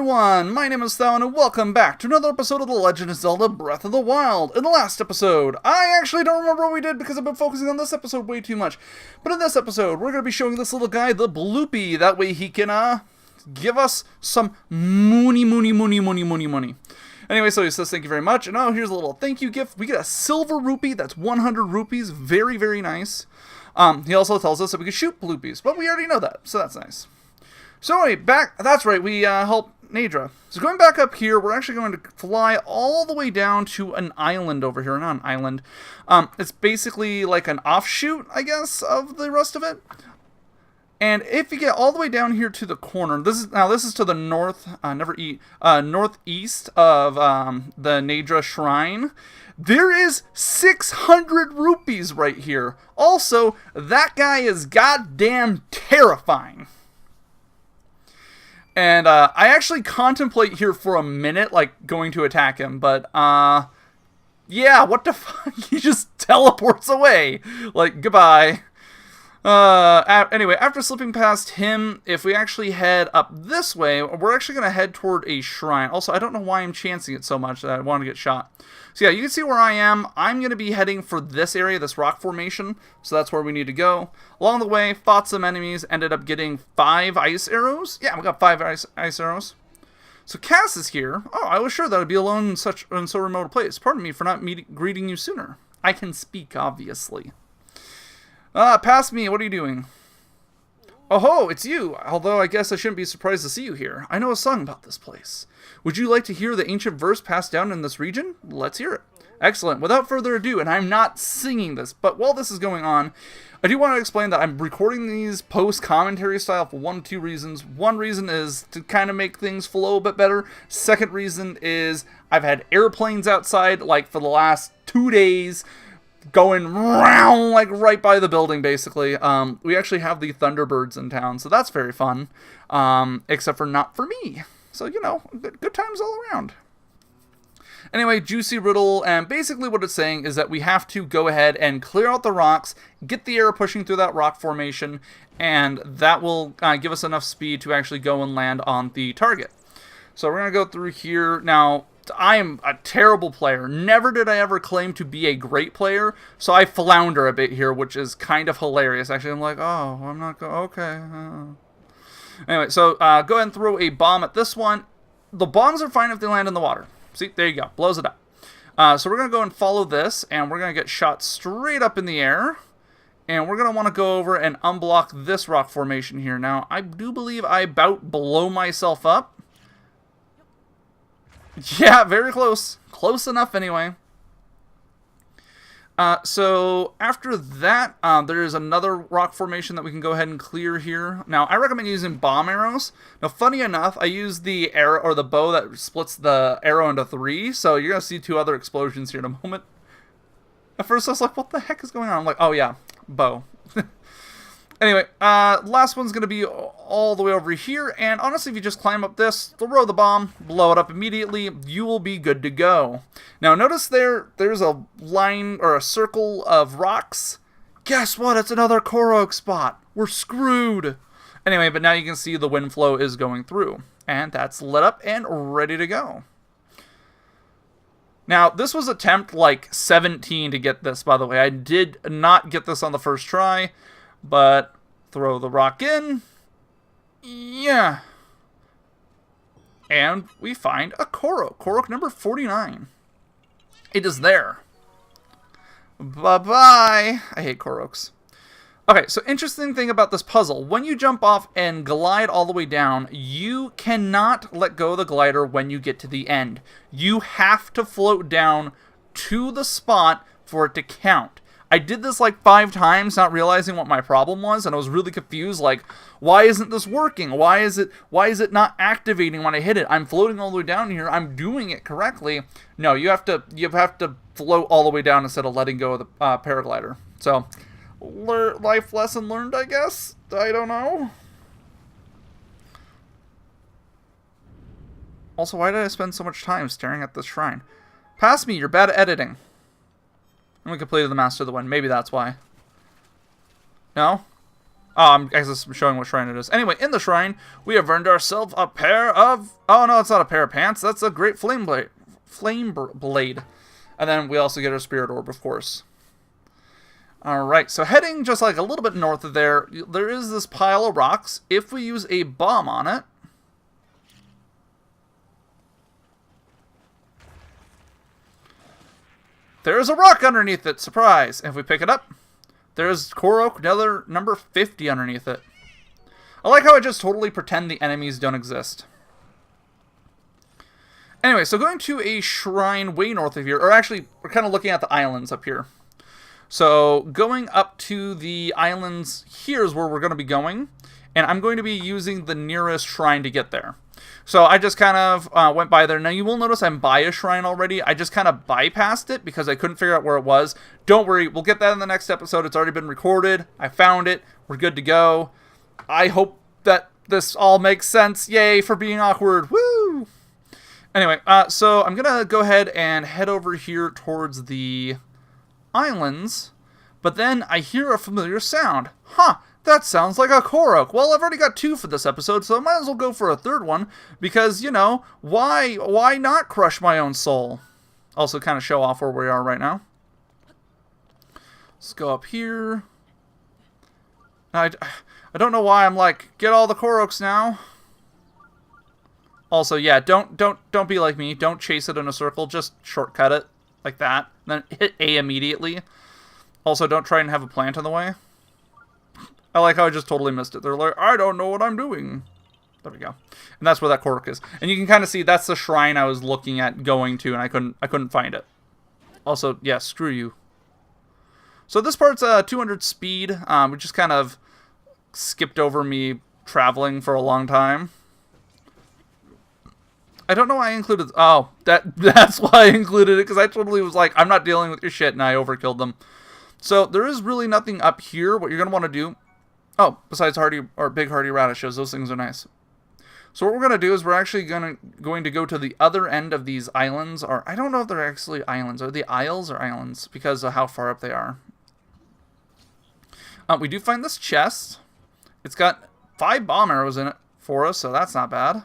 everyone, my name is Thowan and welcome back to another episode of The Legend of Zelda Breath of the Wild. In the last episode, I actually don't remember what we did because I've been focusing on this episode way too much. But in this episode, we're going to be showing this little guy the Bloopy. That way he can, give us some money. Anyway, so he says thank you very much. And oh, here's a little thank you gift. We get a silver rupee. That's 100 rupees. Very, very nice. He also tells us that we can shoot Bloopies, but we already know that, so that's nice. So anyway, that's right, we help Naydra. So going back up here, we're actually going to fly all the way down to an island over here. Not an island. It's basically like an offshoot, I guess, of the rest of it. And if you get all the way down here to the corner, this is to the north, northeast of the Naydra Shrine. There is 600 rupees right here. Also, that guy is goddamn terrifying. And I actually contemplate here for a minute, like, going to attack him, but, yeah, what the fuck? He just teleports away. Like, goodbye. Anyway, after slipping past him, if we actually head up this way, we're actually going to head toward a shrine. Also, I don't know why I'm chancing it so much that I want to get shot. So yeah, you can see where I am. I'm going to be heading for this area, this rock formation. So that's where we need to go. Along the way, fought some enemies, ended up getting 5 ice arrows. Yeah, we got 5 ice arrows. So Cass is here. Oh, I was sure that I'd be alone in so remote a place. Pardon me for not greeting you sooner. I can speak, obviously. Past me, what are you doing? Oh ho, it's you. Although I guess I shouldn't be surprised to see you here. I know a song about this place. Would you like to hear the ancient verse passed down in this region? Let's hear it. Excellent. Without further ado, and I'm not singing this, but while this is going on, I do want to explain that I'm recording these post-commentary style for one of 2 reasons. One reason is to kind of make things flow a bit better. Second reason is I've had airplanes outside, like, for the last 2 days, going round, like, right by the building, basically. We actually have the Thunderbirds in town, so that's very fun. Except for not for me. So, you know, good times all around. Anyway, juicy riddle, and basically what it's saying is that we have to go ahead and clear out the rocks, get the air pushing through that rock formation, and that will give us enough speed to actually go and land on the target. So we're going to go through here. Now, I am a terrible player. Never did I ever claim to be a great player, so I flounder a bit here, which is kind of hilarious. Actually, I'm like, oh, I'm not going, okay. Anyway, so go ahead and throw a bomb at this one. The bombs are fine if they land in the water. See, there you go. Blows it up. So we're going to go and follow this, and we're going to get shot straight up in the air. And we're going to want to go over and unblock this rock formation here. Now, I do believe I about blow myself up. Yeah, very close. Close enough anyway. So after that, there's another rock formation that we can go ahead and clear here. Now, I recommend using bomb arrows. Now, funny enough, I use the arrow or the bow that splits the arrow into 3. So you're going to see 2 other explosions here in a moment. At first, I was like, what the heck is going on? I'm like, oh yeah, bow. Anyway, last one's going to be all the way over here, and honestly, if you just climb up this, throw the bomb, blow it up immediately, you will be good to go. Now, notice there's a line, or a circle of rocks. Guess what? It's another Korok spot. We're screwed. Anyway, but now you can see the wind flow is going through, and that's lit up and ready to go. Now, this was attempt, like, 17 to get this, by the way. I did not get this on the first try. But throw the rock in. Yeah. And we find a Korok. Korok number 49. It is there. Bye-bye. I hate Koroks. Okay, so interesting thing about this puzzle. When you jump off and glide all the way down, you cannot let go of the glider when you get to the end. You have to float down to the spot for it to count. I did this like 5 times, not realizing what my problem was, and I was really confused, like, why isn't this working? Why is it not activating when I hit it? I'm floating all the way down here, I'm doing it correctly. No, you have to float all the way down instead of letting go of the paraglider. So, life lesson learned, I guess? I don't know. Also, why did I spend so much time staring at this shrine? Pass me, you're bad at editing. And we completed the Master of the Wind. Maybe that's why. No? I guess I'm showing what shrine it is. Anyway, in the shrine, we have earned ourselves a pair of... Oh, no, it's not a pair of pants. That's a great flame blade. And then we also get our spirit orb, of course. Alright, so heading just like a little bit north of there, there is this pile of rocks. If we use a bomb on it... There's a rock underneath it, surprise! And if we pick it up, there's Korok, number 50 underneath it. I like how I just totally pretend the enemies don't exist. Anyway, so going to a shrine way north of here, or actually, we're kind of looking at the islands up here. So, going up to the islands, here's where we're going to be going, and I'm going to be using the nearest shrine to get there. So, I just kind of went by there. Now, you will notice I'm by a shrine already. I just kind of bypassed it because I couldn't figure out where it was. Don't worry, we'll get that in the next episode. It's already been recorded. I found it. We're good to go. I hope that this all makes sense. Yay for being awkward. Woo! Anyway, so I'm going to go ahead and head over here towards the islands, but then I hear a familiar sound. Huh, that sounds like a Korok. Well, I've already got 2 for this episode, so I might as well go for a 3rd one, because, you know, why not crush my own soul? Also kind of show off where we are right now. Let's go up here. I don't know why I'm like, get all the Koroks now. Also, yeah, don't be like me. Don't chase it in a circle. Just shortcut it like that. Then hit A immediately. Also, don't try and have a plant in the way. I like how I just totally missed it. They're like, I don't know what I'm doing. There we go. And that's where that Korok is. And you can kind of see that's the shrine I was looking at going to, and I couldn't find it. Also, yeah, screw you. So this part's 200 speed. We just kind of skipped over me traveling for a long time. I don't know why I included... Oh, that's why I included it, because I totally was like, I'm not dealing with your shit, and I overkilled them. So, there is really nothing up here. What you're going to want to do... Oh, besides big hardy radishes, those things are nice. So what we're going to do is we're actually going to go to the other end of these islands, or I don't know if they're actually islands. Are they isles or islands? Because of how far up they are. We do find this chest. It's got 5 bomb arrows in it for us, so that's not bad.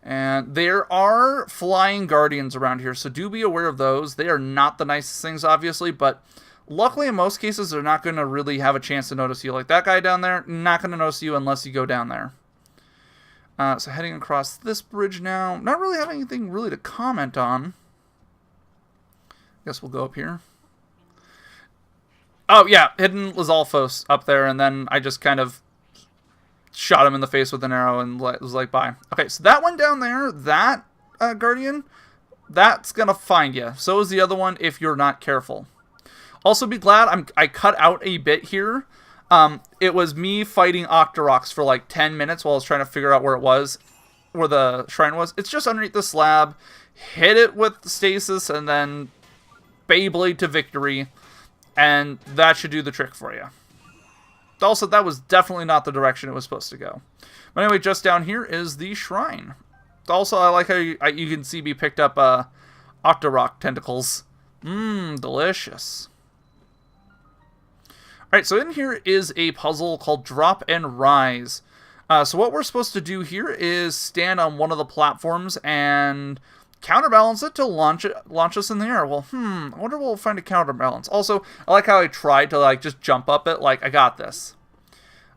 And there are flying guardians around here, so do be aware of those. They are not the nicest things, obviously, but luckily in most cases they're not going to really have a chance to notice you. Like that guy down there, not going to notice you unless you go down there. So heading across this bridge now. Not really having anything really to comment on. Guess we'll go up here. Oh yeah, hidden Lizalfos up there, and then I just kind of shot him in the face with an arrow and was like, bye. Okay, so that one down there, that guardian, that's gonna find you. So is the other one if you're not careful. Also, be glad I cut out a bit here. It was me fighting Octoroks for like 10 minutes while I was trying to figure out where it was, where the shrine was. It's just underneath the slab. Hit it with stasis and then Beyblade to victory, and that should do the trick for you. Also, that was definitely not the direction it was supposed to go. But anyway, just down here is the shrine. Also, I like how you can see me picked up Octorok tentacles. Mmm, delicious. Alright, so in here is a puzzle called Drop and Rise. So what we're supposed to do here is stand on one of the platforms and counterbalance it to launch us in the air. Well, I wonder if we'll find a counterbalance. Also, I like how I tried to like just jump up it, like I got this.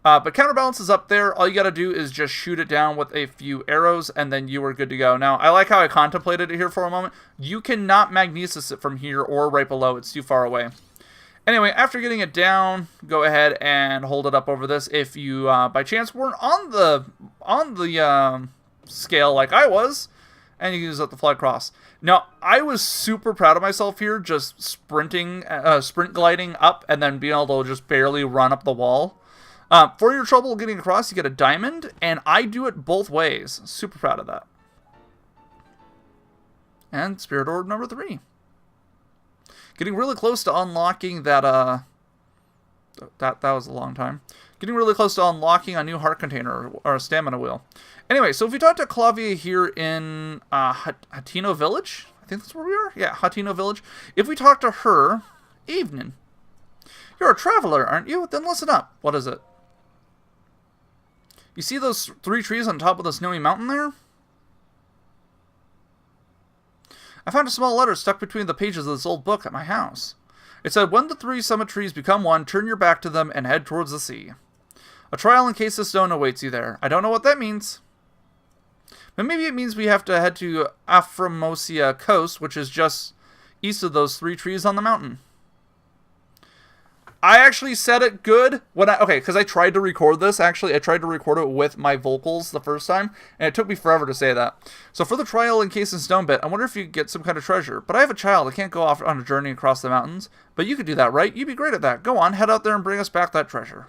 But counterbalance is up there. All you gotta do is just shoot it down with a few arrows, and then you are good to go. Now, I like how I contemplated it here for a moment. You cannot magnesis it from here or right below. It's too far away. Anyway, after getting it down, go ahead and hold it up over this. If you, by chance, weren't on the scale like I was, and you can use it to fly across. Now, I was super proud of myself here, just sprint gliding up, and then being able to just barely run up the wall. For your trouble getting across, you get a diamond, and I do it both ways. Super proud of that. And Spirit Orb number 3. Getting really close to unlocking that, that was a long time. Getting really close to unlocking a new heart container, or a stamina wheel. Anyway, so if we talk to Clavia here in Hatino Village, I think that's where we are? Yeah, Hatino Village. If we talk to her, evening. You're a traveler, aren't you? Then listen up. What is it? You see those 3 trees on top of the snowy mountain there? I found a small letter stuck between the pages of this old book at my house. It said, when the 3 summit trees become one, turn your back to them and head towards the sea. A trial in case of stone awaits you there. I don't know what that means. But maybe it means we have to head to Aframosia Coast, which is just east of those 3 trees on the mountain. I actually said it good when because I tried to record this, actually. I tried to record it with my vocals the first time, and it took me forever to say that. So for the trial encased in stone bit, I wonder if you could get some kind of treasure. But I have a child, I can't go off on a journey across the mountains. But you could do that, right? You'd be great at that. Go on, head out there and bring us back that treasure.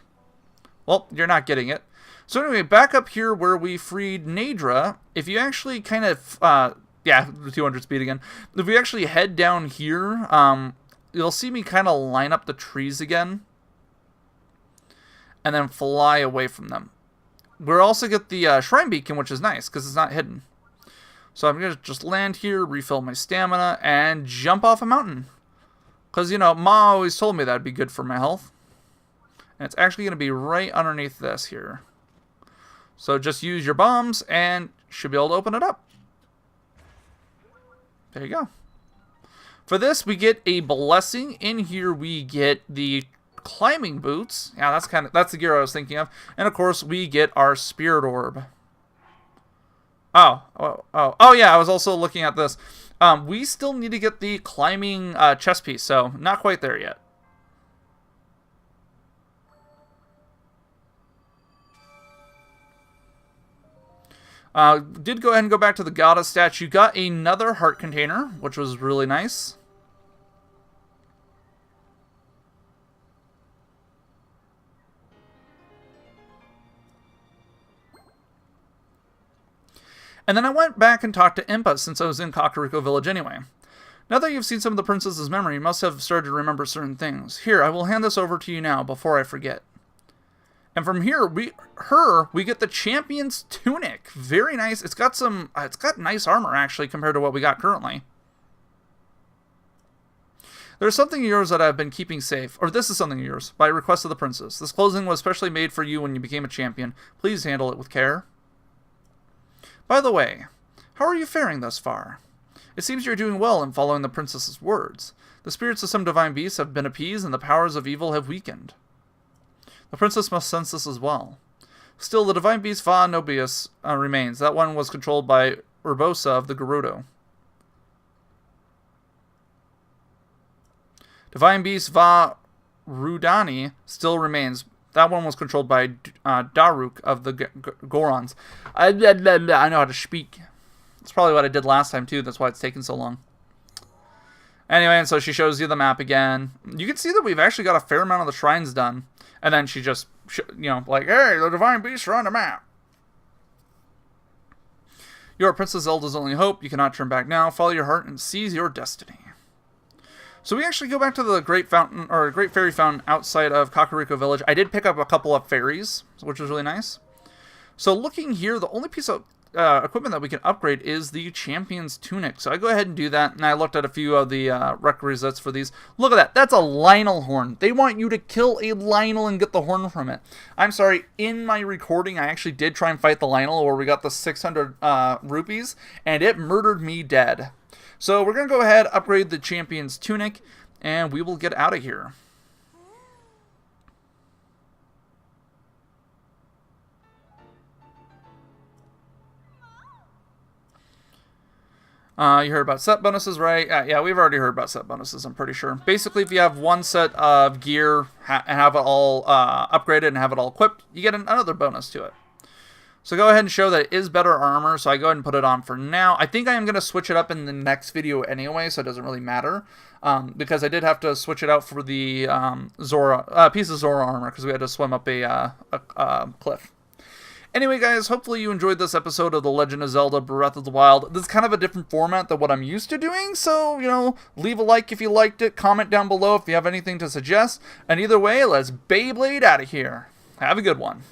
Well, you're not getting it. So anyway, back up here where we freed Nadra, if you actually kind of, yeah, 200 speed again. If we actually head down here, you'll see me kind of line up the trees again and then fly away from them. We'll also get the shrine beacon, which is nice because it's not hidden. So I'm going to just land here, refill my stamina, and jump off a mountain. Because, you know, Ma always told me that would be good for my health. And it's actually going to be right underneath this here. So just use your bombs and should be able to open it up. There you go. For this, we get a blessing. In here, we get the climbing boots. Yeah, that's the gear I was thinking of. And of course, we get our spirit orb. Oh yeah, I was also looking at this. We still need to get the climbing chest piece, so not quite there yet. Did go ahead and go back to the goddess statue. Got another heart container, which was really nice. And then I went back and talked to Impa since I was in Kakariko Village anyway. Now that you've seen some of the princess's memory, you must have started to remember certain things. Here, I will hand this over to you now before I forget. And from here, we get the champion's tunic. Very nice. It's got nice armor actually compared to what we got currently. There's something of yours that I've been keeping safe, or this is something of yours, by request of the princess. This clothing was specially made for you when you became a champion. Please handle it with care. By the way, how are you faring thus far? It seems you're doing well in following the princess's words. The spirits of some divine beasts have been appeased and the powers of evil have weakened. The princess must sense this as well. Still, the divine beast Va Nobius remains. That one was controlled by Urbosa of the Gerudo. Divine beast Va Rudani still remains. That one was controlled by Daruk of the Gorons. I know how to speak. That's probably what I did last time, too. That's why it's taken so long. Anyway, and so she shows you the map again. You can see that we've actually got a fair amount of the shrines done. And then she just, you know, like, hey, the divine beasts are on the map. You are Princess Zelda's only hope. You cannot turn back now. Follow your heart and seize your destiny. So we actually go back to the Great Fountain, or Great Fairy Fountain outside of Kakariko Village. I did pick up a couple of fairies, which was really nice. So looking here, the only piece of equipment that we can upgrade is the Champion's Tunic. So I go ahead and do that, and I looked at a few of the requisites for these. Look at that. That's a Lionel horn. They want you to kill a Lionel and get the horn from it. I'm sorry, in my recording, I actually did try and fight the Lionel, where we got the 600 rupees, and it murdered me dead. So we're going to go ahead, upgrade the Champion's Tunic, and we will get out of here. You heard about set bonuses, right? Yeah, we've already heard about set bonuses, I'm pretty sure. Basically, if you have one set of gear and have it all upgraded and have it all equipped, you get another bonus to it. So go ahead and show that it is better armor, so I go ahead and put it on for now. I think I am going to switch it up in the next video anyway, so it doesn't really matter. Because I did have to switch it out for the piece of Zora armor, because we had to swim up a cliff. Anyway, guys, hopefully you enjoyed this episode of The Legend of Zelda Breath of the Wild. This is kind of a different format than what I'm used to doing, so, you know, leave a like if you liked it, comment down below if you have anything to suggest, and either way, let's Beyblade out of here. Have a good one.